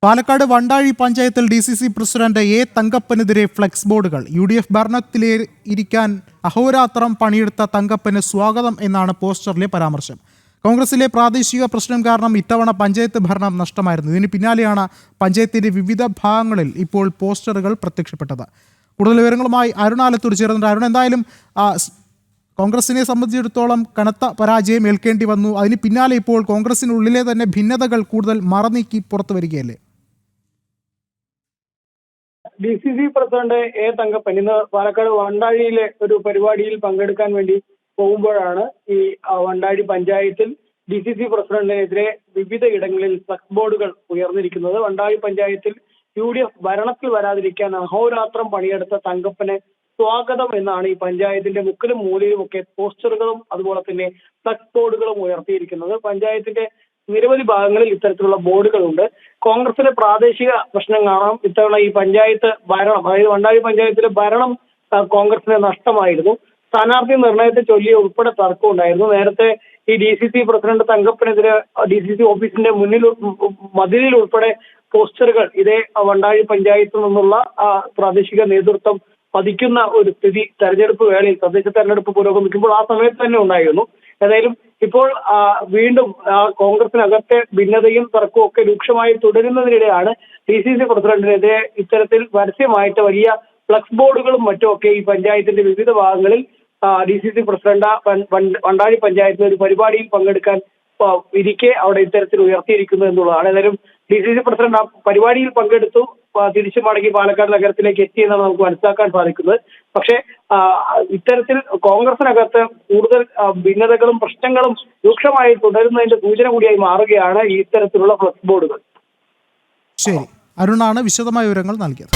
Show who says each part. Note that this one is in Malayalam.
Speaker 1: പാലക്കാട് വണ്ടാഴി പഞ്ചായത്തിൽ DCC പ്രസിഡന്റ് എ തങ്കപ്പനെതിരെ ഫ്ലെക്സ് ബോർഡുകൾ. UDF ഭരണത്തിലിരിക്കാൻ അഹോരാത്രം പണിയെടുത്ത തങ്കപ്പന് സ്വാഗതം എന്നാണ് പോസ്റ്ററിലെ പരാമർശം. കോൺഗ്രസിലെ പ്രാദേശിക പ്രശ്നം കാരണം ഇത്തവണ പഞ്ചായത്ത് ഭരണം നഷ്ടമായിരുന്നു. ഇതിന് പിന്നാലെയാണ് പഞ്ചായത്തിന്റെ വിവിധ ഭാഗങ്ങളിൽ ഇപ്പോൾ പോസ്റ്ററുകൾ പ്രത്യക്ഷപ്പെട്ടത്. കൂടുതൽ വിവരങ്ങളുമായി അരുൺ ആലത്തൂർ ചേർന്നുണ്ട്. അരുൺ, എന്തായാലും കോൺഗ്രസിനെ സംബന്ധിച്ചിടത്തോളം കനത്ത പരാജയം ഏൽക്കേണ്ടി വന്നു. അതിന് പിന്നാലെ ഇപ്പോൾ കോൺഗ്രസിനുള്ളിലെ തന്നെ ഭിന്നതകൾ കൂടുതൽ മറനീക്കി പുറത്തു വരികയല്ലേ?
Speaker 2: DCC പ്രസിഡന്റ് എ തങ്കപ്പൻ ഇന്ന് പാലക്കാട് വണ്ടാഴിയിലെ ഒരു പരിപാടിയിൽ പങ്കെടുക്കാൻ വേണ്ടി പോകുമ്പോഴാണ് ഈ വണ്ടാഴി പഞ്ചായത്തിൽ DCC പ്രസിഡന്റിനെതിരെ വിവിധ ഇടങ്ങളിൽ ഫ്ലക്സ് ബോർഡുകൾ ഉയർന്നിരിക്കുന്നത്. വണ്ടാഴി പഞ്ചായത്തിൽ UDF ഭരണത്തിൽ വരാതിരിക്കാൻ അഹോരാത്രം പണിയെടുത്ത തങ്കപ്പന് സ്വാഗതം എന്നാണ് ഈ പഞ്ചായത്തിന്റെ മുക്കിലും മൂലയിലും ഒക്കെ പോസ്റ്ററുകളും അതുപോലെ തന്നെ ഫ്ലക്സ് ബോർഡുകളും ഉയർത്തിയിരിക്കുന്നത്. പഞ്ചായത്തിന്റെ നിരവധി ഭാഗങ്ങളിൽ ഇത്തരത്തിലുള്ള ബോർഡുകളുണ്ട്. കോൺഗ്രസിലെ പ്രാദേശിക പ്രശ്നം കാണാം. ഇത്തവണ ഈ പഞ്ചായത്ത് ഭരണം, അതായത് വണ്ടാഴി പഞ്ചായത്തിലെ ഭരണം കോൺഗ്രസിന് നഷ്ടമായിരുന്നു. സ്ഥാനാർത്ഥി നിർണയത്തെ ചൊല്ലി ഉൾപ്പെടെ തർക്കം ഉണ്ടായിരുന്നു. നേരത്തെ ഈ DCC പ്രസിഡന്റ് തങ്കപ്പനെതിരെ DCC ഓഫീസിന്റെ മുന്നിൽ മതിലിൽ ഉൾപ്പെടെ പോസ്റ്ററുകൾ ഇതേ വണ്ടാഴി പഞ്ചായത്തിൽ നിന്നുള്ള പ്രാദേശിക നേതൃത്വം പതിക്കുന്ന ഒരു സ്ഥിതി തെരഞ്ഞെടുപ്പ് വേളയിൽ, തദ്ദേശ തെരഞ്ഞെടുപ്പ് പുരോഗമിക്കുമ്പോൾ ആ സമയത്ത് തന്നെ ഉണ്ടായിരുന്നു. ഏതായാലും ഇപ്പോൾ വീണ്ടും കോൺഗ്രസിനകത്തെ ഭിന്നതയും തർക്കവും ഒക്കെ രൂക്ഷമായി തുടരുന്നതിനിടെയാണ് DCC പ്രസിഡന്റിനെതിരെ ഇത്തരത്തിൽ പരസ്യമായിട്ട് വലിയ ഫ്ലക്സ് ബോർഡുകളും മറ്റുമൊക്കെ ഈ പഞ്ചായത്തിന്റെ വിവിധ ഭാഗങ്ങളിൽ DCC പ്രസിഡന്റ് വണ്ടാഴി പഞ്ചായത്തിലെ ഒരു പരിപാടിയിൽ പങ്കെടുക്കാൻ ഇരിക്കെ അവിടെ ഇത്തരത്തിൽ ഉയർത്തിയിരിക്കുന്നു എന്നുള്ളതാണ്. ഏതായാലും DCC പ്രസിഡന്റ് ആ പരിപാടിയിൽ പങ്കെടുത്തു, തിരിച്ചു മടങ്ങി പാലക്കാട് നഗരത്തിലേക്ക് എത്തിയെന്നാണ് നമുക്ക് മനസ്സിലാക്കാൻ സാധിക്കുന്നത്. പക്ഷേ ഇത്തരത്തിൽ കോൺഗ്രസിനകത്ത് കൂടുതൽ ഭിന്നതകളും പ്രശ്നങ്ങളും രൂക്ഷമായി തുടരുന്നതിന്റെ സൂചന കൂടിയായി മാറുകയാണ് ഈ ഇത്തരത്തിലുള്ള ഫ്ലക്സ് ബോർഡുകൾ.
Speaker 1: ശരി, അരുണാണ് വിശദമായ വിവരങ്ങൾ നൽകിയത്.